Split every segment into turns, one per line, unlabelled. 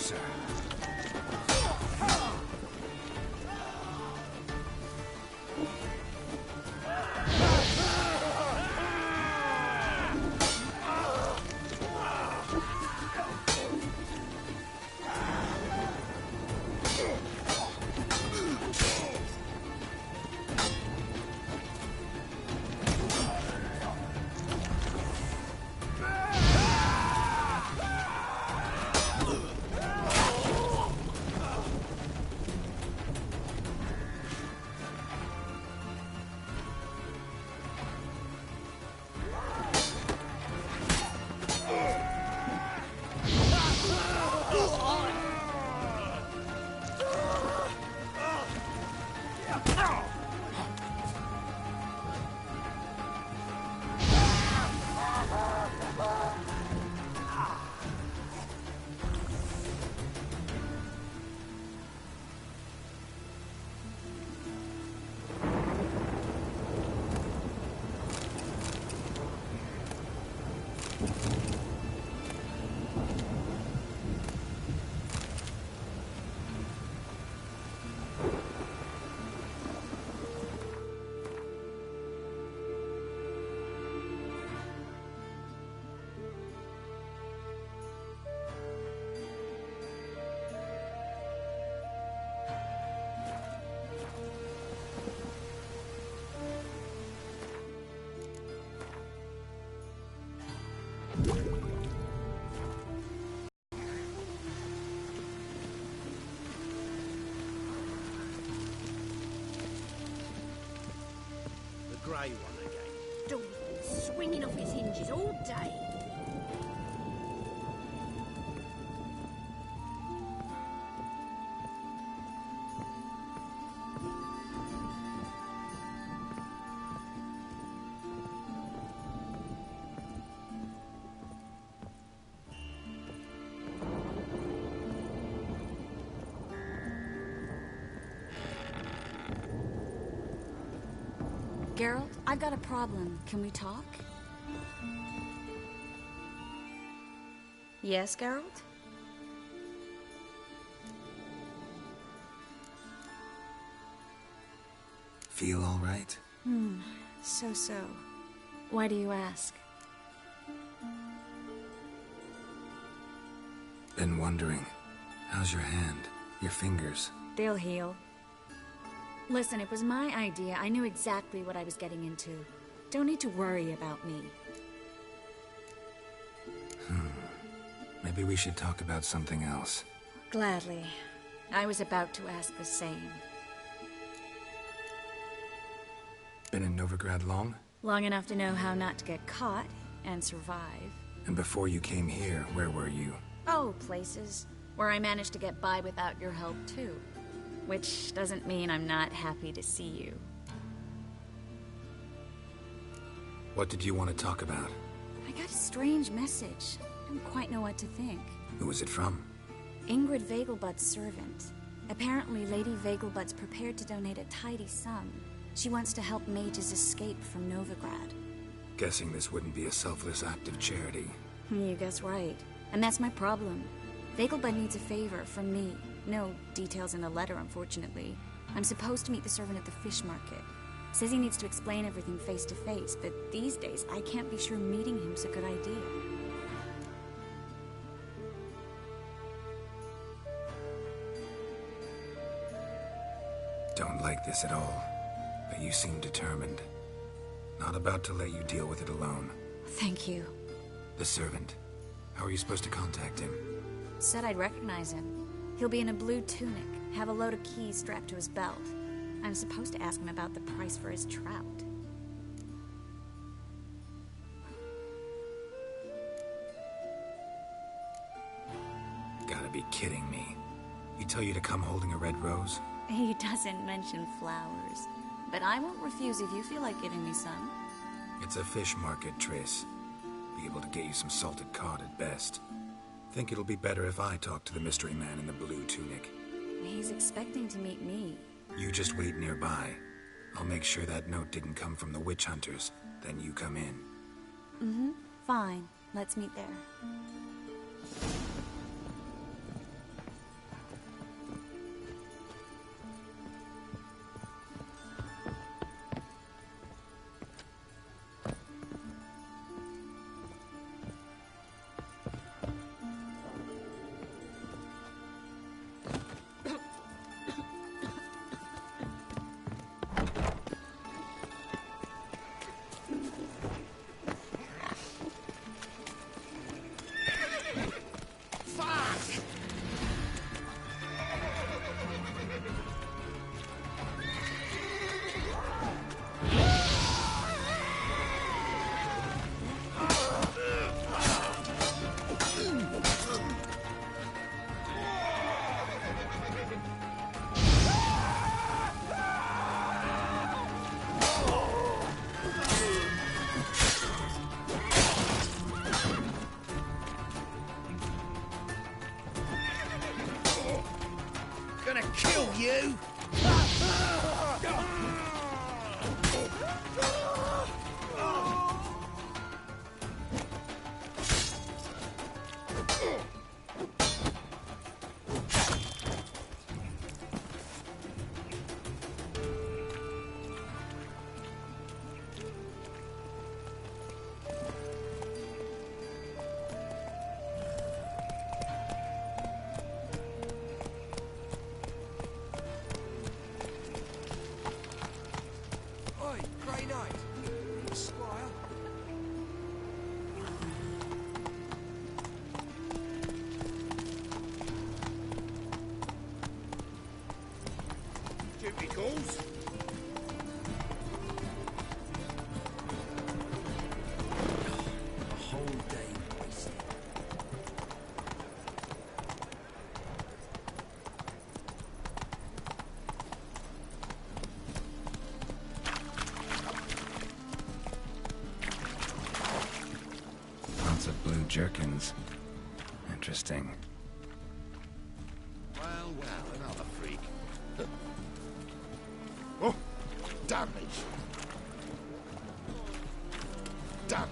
closer.
Grey one again.
Door swinging off its hinges all day.
Geralt, I've got a problem. Can we talk? Yes, Geralt?
Feel all right?
So. Why do you ask?
Been wondering. How's your hand? Your fingers?
They'll heal. Listen, it was my idea. I knew exactly what I was getting into. Don't need to worry about me.
Maybe we should talk about something else.
Gladly. I was about to ask the same.
Been in Novigrad long?
Long enough to know how not to get caught and survive.
And before you came here, where were you?
Oh, places where I managed to get by without your help, too. Which doesn't mean I'm not happy to see you.
What did you want to talk about?
I got a strange message. Don't quite know what to think.
Who was it from?
Ingrid Vegelbud's servant. Apparently, Lady Vegelbud's prepared to donate a tidy sum. She wants to help mages escape from Novigrad.
Guessing this wouldn't be a selfless act of charity.
You guess right. And that's my problem. Vegelbud needs a favor from me. No details in the letter, unfortunately. I'm supposed to meet the servant at the fish market. Says he needs to explain everything face to face, but these days I can't be sure meeting him's a good idea.
Don't like this at all, but you seem determined. Not about to let you deal with it alone.
Thank you.
The servant. How are you supposed to contact him?
Said I'd recognize him. He'll be in a blue tunic, have a load of keys strapped to his belt. I'm supposed to ask him about the price for his trout.
Gotta be kidding me. He tell you to come holding a red rose?
He doesn't mention flowers, but I won't refuse if you feel like giving me some.
It's a fish market, Triss. Be able to get you some salted cod at best. Think it'll be better if I talk to the mystery man in the blue tunic.
He's expecting to meet me.
You just wait nearby. I'll make sure that note didn't come from the witch hunters. Then you come in.
Fine. Let's meet there.
Typicals.
A whole day wasted.
Lots of blue jerkins. Interesting.
Well, another freak. Oh, damage. Damage.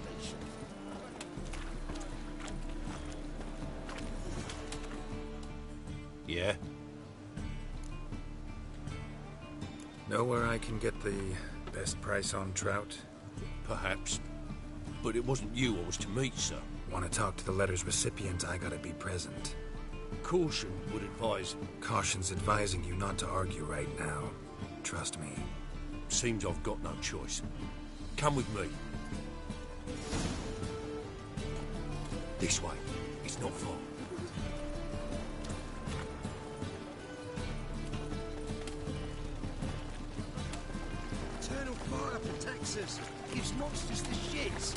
Yeah?
Know where I can get the best price on trout?
Perhaps. But it wasn't you I was to meet, sir.
Want to talk to the letter's recipient, I gotta be present.
Caution would advise.
Caution's advising you not to argue right now. Trust me.
Seems I've got no choice. Come with me. This way. It's not far.
Eternal fire protects us. Gives monsters the shits.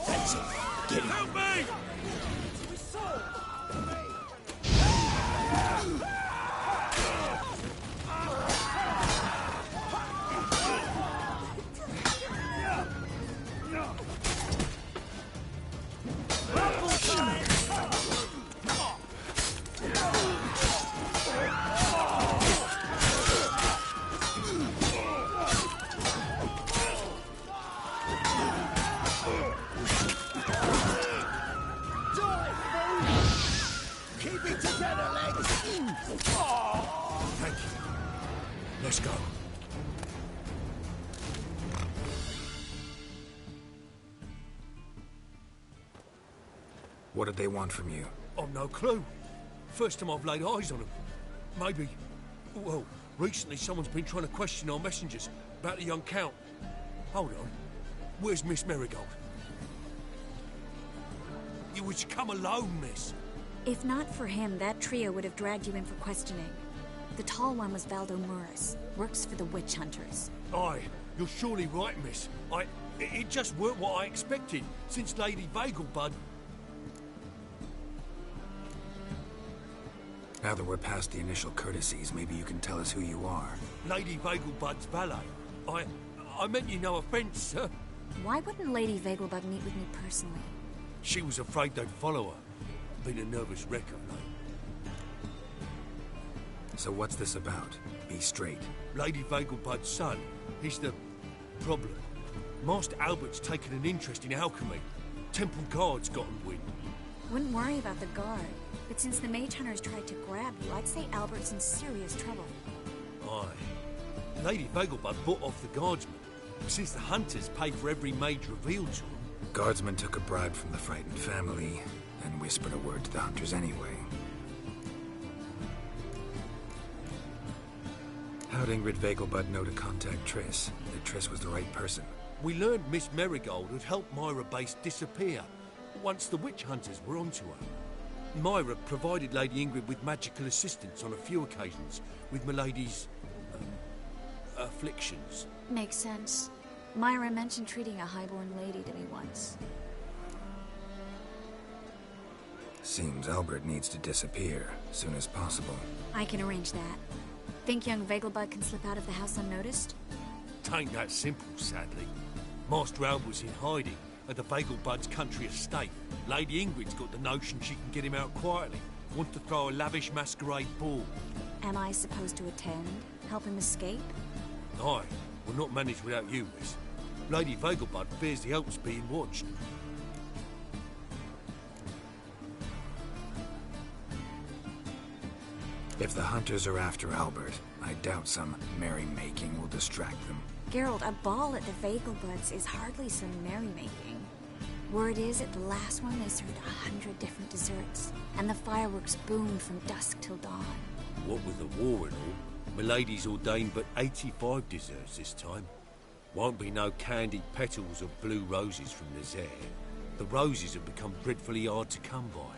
That's it. Get him.
Help me! Keep it together, legs!
Thank you. Let's go.
What did they want from you?
I've no clue. First time I've laid eyes on them. Maybe... Well, recently someone's been trying to question our messengers about the young Count. Hold on. Where's Miss Marigold? You was come alone, miss.
If not for him, that trio would have dragged you in for questioning. The tall one was Valdo Muris, works for the witch hunters.
Aye, you're surely right, miss. It just weren't what I expected, since Lady Vagelbud...
Now that we're past the initial courtesies, maybe you can tell us who you are.
Lady Vagelbud's valet. I meant you no offence, sir.
Why wouldn't Lady Vagelbud meet with me personally?
She was afraid they'd follow her. Been a nervous wreck of late.
So what's this about? Be straight.
Lady Vagelbud's son, he's the problem. Master Albert's taken an interest in alchemy. Temple Guard's gotten wind.
Wouldn't worry about the guard, but since the mage hunters tried to grab you, I'd say Albert's in serious trouble.
Aye. Lady Vagelbud bought off the guardsmen, since the hunters pay for every mage revealed to them.
Guardsmen took a bribe from the frightened family, and whispered a word to the hunters anyway. How'd Ingrid Vagelbud know to contact Triss? That Triss was the right person.
We learned Miss Marigold had helped Myra Base disappear once the witch hunters were onto her. Myra provided Lady Ingrid with magical assistance on a few occasions with Milady's... afflictions.
Makes sense. Myra mentioned treating a highborn lady to me once.
Seems Albert needs to disappear soon as possible.
I can arrange that. Think young Vagelbud can slip out of the house unnoticed?
Tain't that simple, sadly. Master Albert's in hiding at the Vagelbud's country estate. Lady Ingrid's got the notion she can get him out quietly. Wants to throw a lavish masquerade ball.
Am I supposed to attend? Help him escape?
Aye, will not manage without you, miss. Lady Vagelbud fears the help's being watched.
If the hunters are after Albert, I doubt some merrymaking will distract them.
Geralt, a ball at the Vagelbuds is hardly some merrymaking. Word is, at the last one, they served 100 different desserts, and the fireworks boomed from dusk till dawn.
What with the war and all, Milady's ordained but 85 desserts this time. Won't be no candied petals or blue roses from Nazaire. The roses have become dreadfully hard to come by.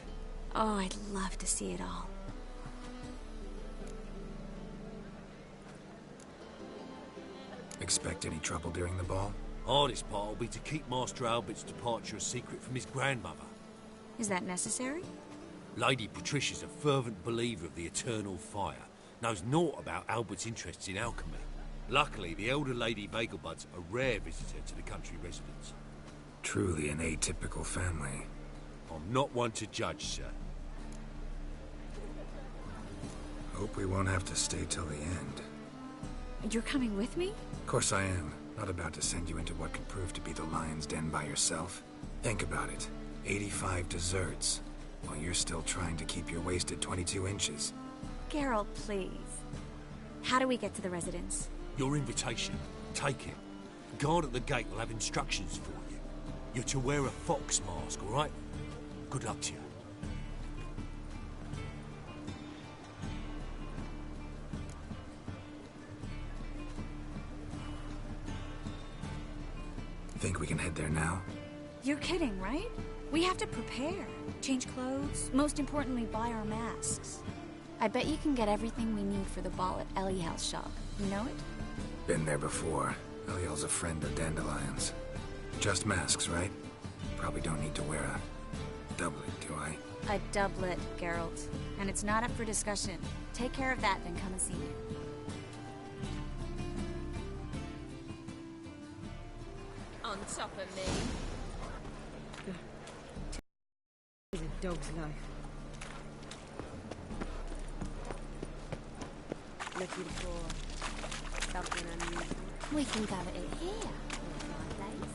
Oh, I'd love to see it all.
Expect any trouble during the ball?
Hardest part will be to keep Master Albert's departure a secret from his grandmother.
Is that necessary?
Lady Patricia's a fervent believer of the eternal fire, knows naught about Albert's interests in alchemy. Luckily, the elder Lady Vegelbud's a rare visitor to the country residence.
Truly an atypical family.
I'm not one to judge, sir.
Hope we won't have to stay till the end.
You're coming with me?
Of course I am. Not about to send you into what could prove to be the lion's den by yourself. Think about it. 85 desserts, while you're still trying to keep your waist at 22 inches.
Geralt, please. How do we get to the residence?
Your invitation. Take it. Guard at the gate will have instructions for you. You're to wear a fox mask, all right? Good luck to you.
Think we can head there now?
You're kidding, right? We have to prepare. Change clothes. Most importantly, buy our masks. I bet you can get everything we need for the ball at Eliel's shop. You know it?
Been there before. Eliel's a friend of Dandelion's. Just masks, right? Probably don't need to wear a doublet, do I?
A doublet, Geralt. And it's not up for discussion. Take care of that, then come and see me.
On top of me.
It's a dog's life. Looking for something unusual.
We can go at it here. My place.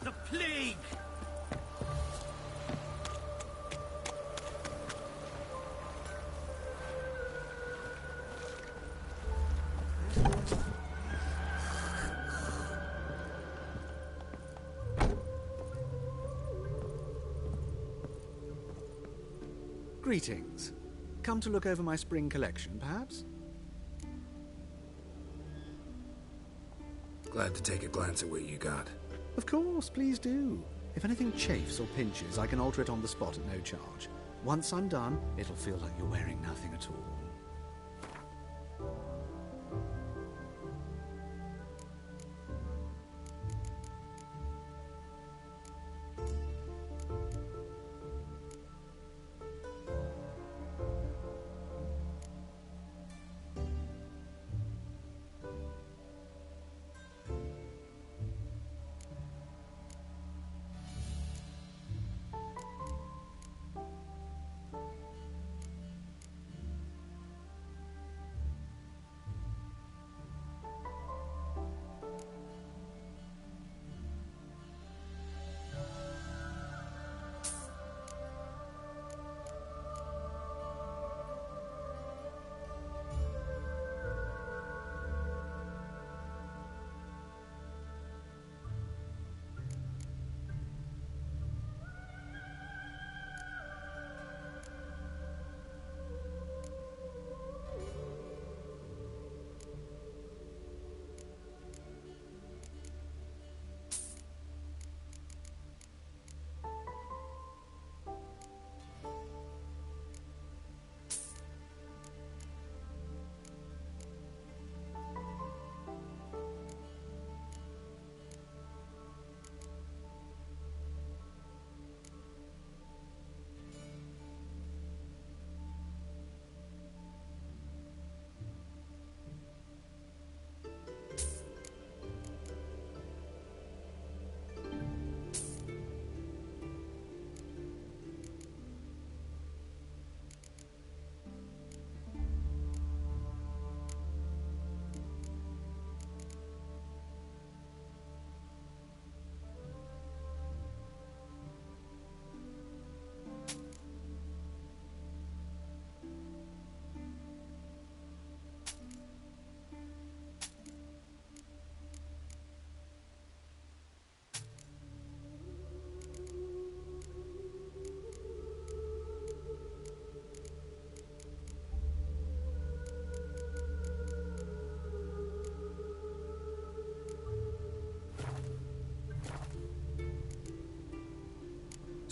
The plague!
Greetings. Come to look over my spring collection, perhaps?
Glad to take a glance at what you got.
Of course, please do. If anything chafes or pinches, I can alter it on the spot at no charge. Once I'm done, it'll feel like you're wearing nothing at all.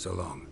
So long.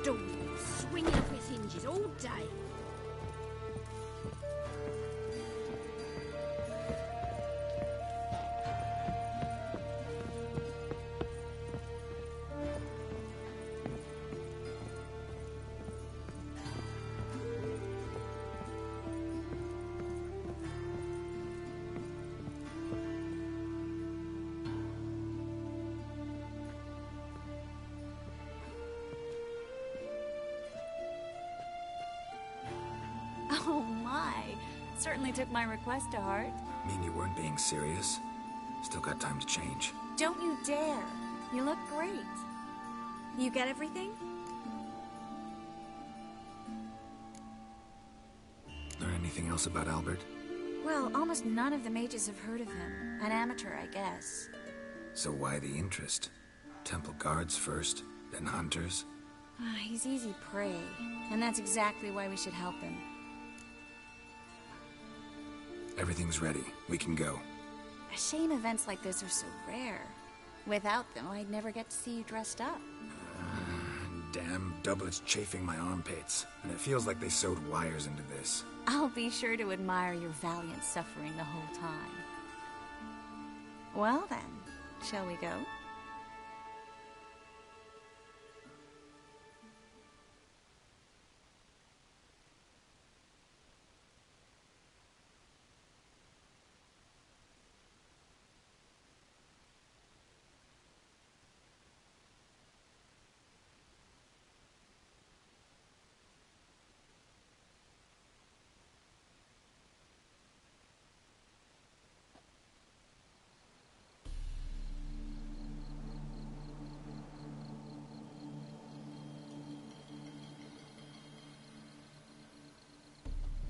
Door's been swinging off its hinges all day.
Oh my. Certainly took my request to heart.
Mean you weren't being serious? Still got time to change.
Don't you dare. You look great. You get everything?
Learn anything else about Albert?
Well, almost none of the mages have heard of him. An amateur, I guess.
So why the interest? Temple guards first, then hunters?
He's easy prey, and that's exactly why we should help him.
Everything's ready. We can go.
A shame events like this are so rare. Without them, I'd never get to see you dressed up.
Damn doublets chafing my armpits, and it feels like they sewed wires into this.
I'll be sure to admire your valiant suffering the whole time. Well then, shall we go?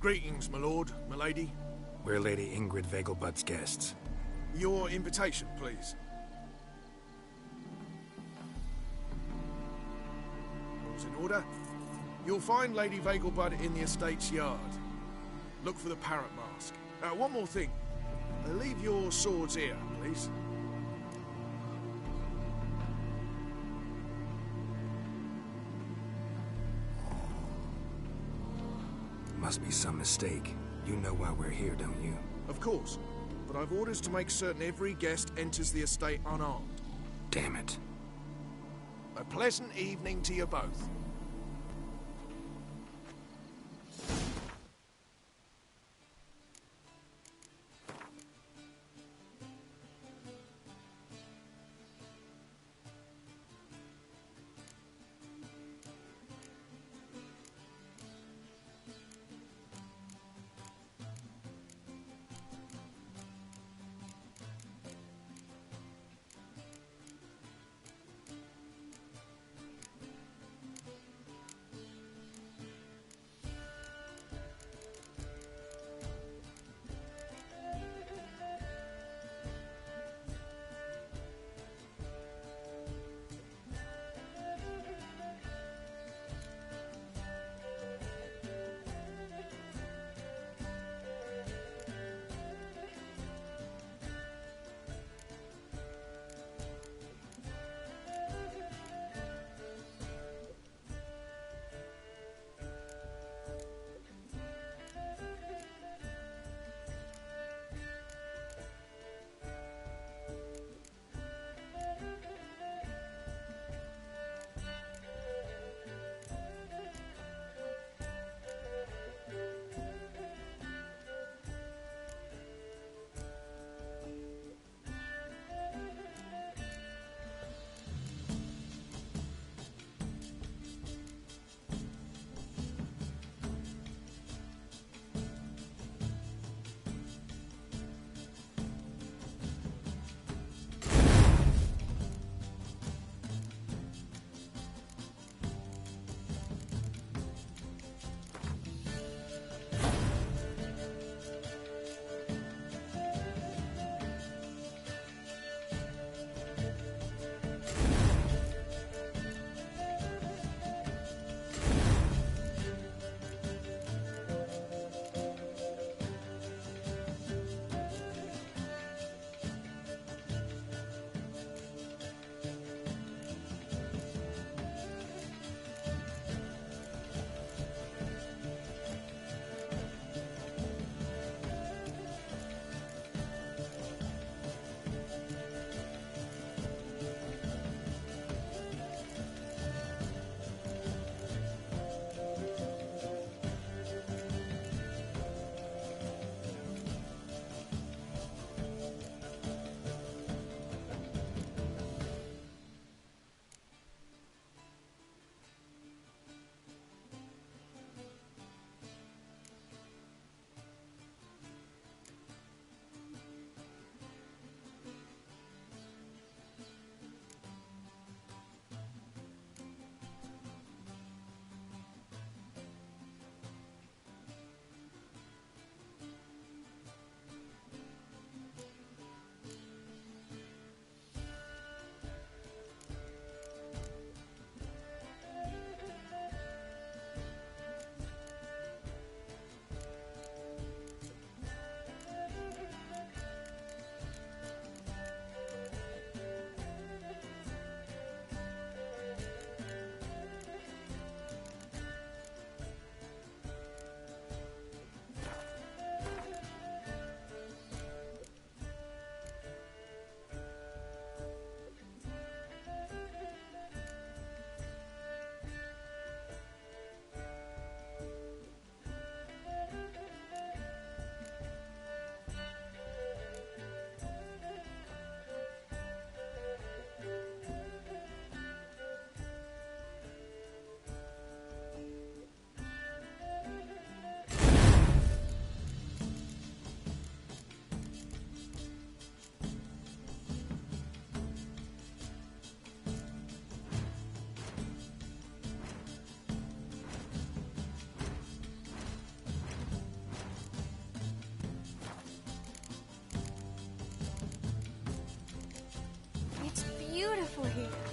Greetings, my lord, my lady.
We're Lady Ingrid Vegelbud's guests.
Your invitation, please. All's in order. You'll find Lady Vegelbud in the estate's yard. Look for the parrot mask. One more thing. Leave your swords here, please.
Must be some mistake. You know why we're here, don't you?
Of course. But I've orders to make certain every guest enters the estate unarmed.
Damn it.
A pleasant evening to you both.
careful here.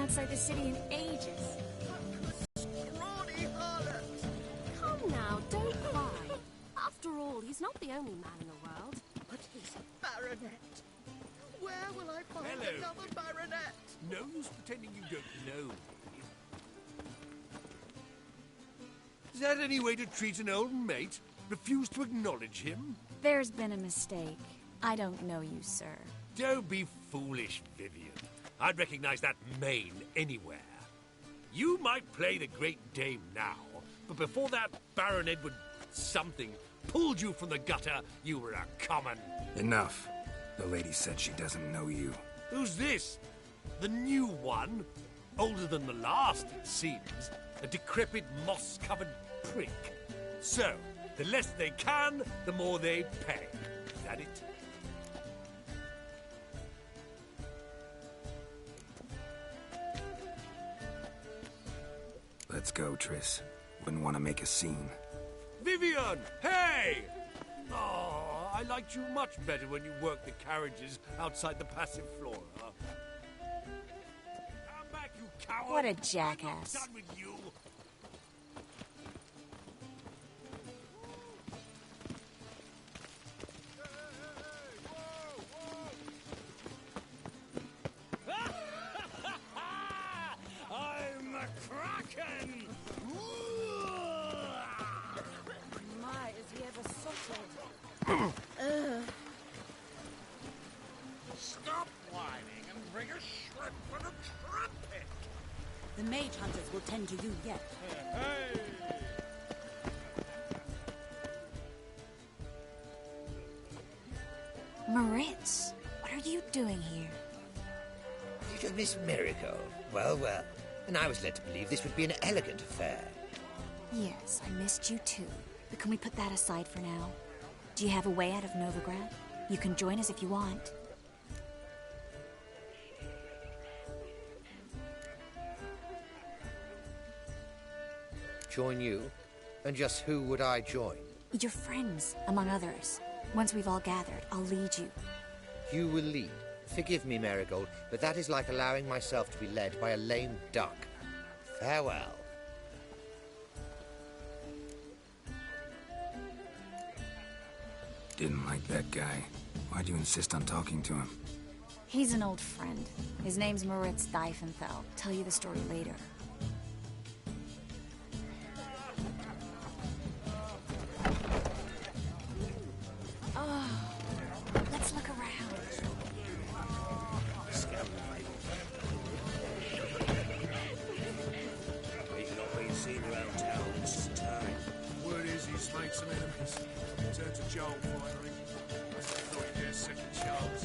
outside the city in ages.
Scrawny harlot!
Come now, don't cry. After all, he's not the only man in the world.
But he's a baronet. Where will I find
Hello.
another baronet?
No use pretending you don't know me. Is that any way to treat an old mate? Refuse to acknowledge him?
There's been a mistake. I don't know you, sir.
Don't be foolish, Vivian. I'd recognize that mane anywhere. You might play the Great Dame now, but before that Baron Edward something pulled you from the gutter, you were a common...
Enough. The lady said she doesn't know you.
Who's this? The new one? Older than the last, it seems. A decrepit, moss-covered prick. So, the less they can, the more they pay. Is that it?
Let's go, Triss. Wouldn't want to make a scene.
Vivian! Hey! Oh, I liked you much better when you worked the carriages outside the passive flora. Come back, you coward!
What a jackass.
I'm not done with you! I'm a Kraken!
My, is he ever soft
Stop whining and bring a shrimp and a trumpet!
The mage hunters will tend to you yet.
Hey!
Moritz, what are you doing here?
Little Miss Miracle. Well, well. And I was led to believe this would be an elegant affair.
Yes, I missed you too. But can we put that aside for now? Do you have a way out of Novigrad? You can join us if you want.
Join you? And just who would I join?
Your friends, among others. Once we've all gathered, I'll lead you.
You will lead. Forgive me, Marigold, but that is like allowing myself to be led by a lame duck. Farewell.
Didn't like that guy. Why'd you insist on talking to him?
He's an old friend. His name's Moritz Diefenthal. Tell you the story later. Let's look around.
We've not been seen around town in some time.
Word is he's made some enemies. Turned to Joel finally. I thought he'd get a second chance.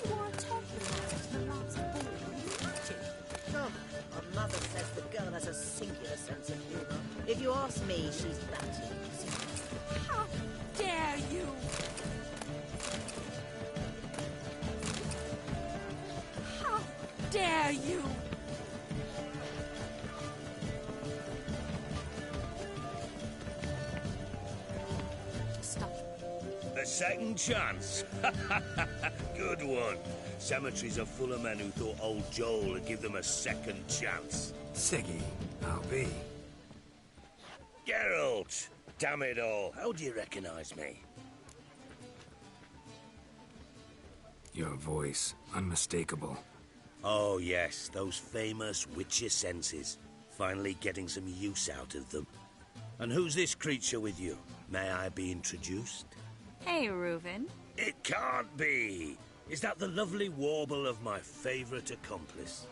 You are talking about the last ball.
Come, my mother says the girl has a singular sense of humour. If you ask me, she's batty.
How dare you! How dare you! Stop.
A second chance? Good one. Cemeteries are full of men who thought old Joel would give them a second chance.
Siggy, I'll be.
Geralt! Damn it all. How do you recognize me?
Your voice, unmistakable.
Oh, yes, those famous witcher senses. Finally getting some use out of them. And who's this creature with you? May I be introduced?
Hey, Reuven.
It can't be! Is that the lovely warble of my favourite accomplice?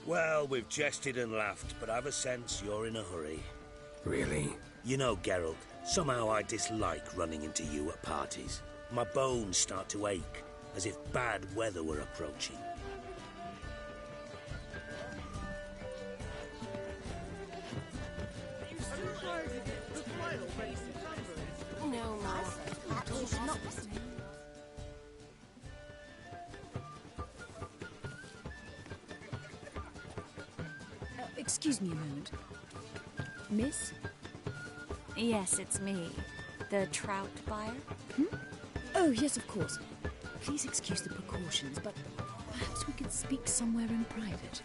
Well, we've jested and laughed, but I've a sense you're in a hurry.
Really?
You know, Geralt, somehow I dislike running into you at parties. My bones start to ache, as if bad weather were approaching.
No, no.
He's not listening.
Excuse me a moment. Miss?
Yes, it's me. The trout buyer?
Oh, yes, of course. Please excuse the precautions, but perhaps we could speak somewhere in private.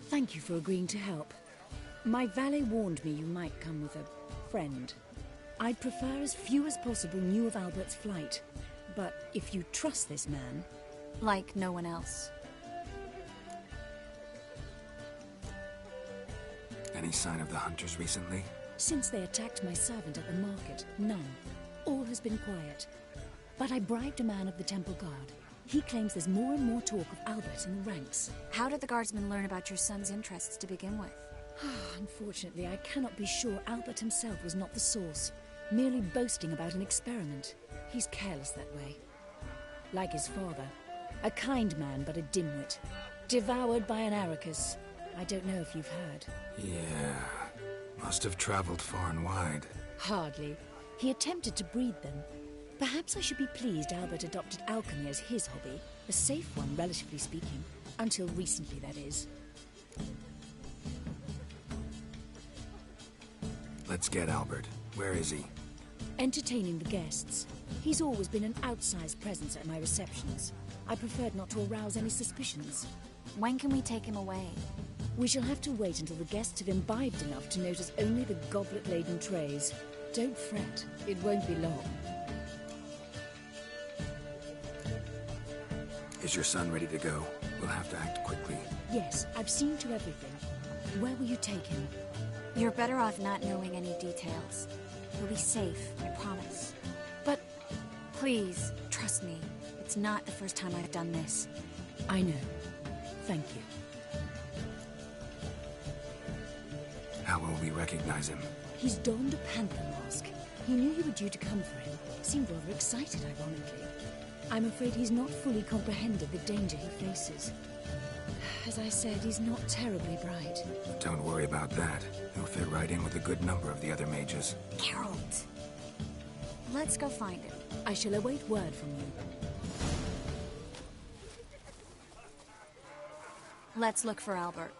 Thank you for agreeing to help. My valet warned me you might come with a friend. I'd prefer as few as possible knew of Albert's flight. But if you trust this man...
Like no one else.
Any sign of the hunters recently?
Since they attacked my servant at the market, none. All has been quiet. But I bribed a man of the Temple Guard. He claims there's more and more talk of Albert in the ranks.
How did the guardsmen learn about your son's interests to begin with?
Unfortunately, I cannot be sure Albert himself was not the source, merely boasting about an experiment. He's careless that way. Like his father. A kind man, but a dimwit. Devoured by an Arrakis. I don't know if you've heard.
Yeah. Must have traveled far and wide.
Hardly. He attempted to breed them. Perhaps I should be pleased Albert adopted alchemy as his hobby. A safe one, relatively speaking. Until recently, that is.
Let's get Albert. Where is he?
Entertaining the guests. He's always been an outsized presence at my receptions. I preferred not to arouse any suspicions.
When can we take him away?
We shall have to wait until the guests have imbibed enough to notice only the goblet-laden trays. Don't fret, it won't be long.
Is your son ready to go? We'll have to act quickly.
Yes, I've seen to everything. Where will you take him?
You're better off not knowing any details. He'll be safe, I promise. But please, trust me. It's not the first time I've done this.
I know. Thank you.
How will we recognize him?
He's donned a panther mask. He knew you were due to come for him. Seemed rather excited, ironically. I'm afraid he's not fully comprehended the danger he faces. As I said, he's not terribly bright.
Don't worry about that. He'll fit right in with a good number of the other mages.
Geralt! Let's go find him.
I shall await word from you.
Let's look for Albert.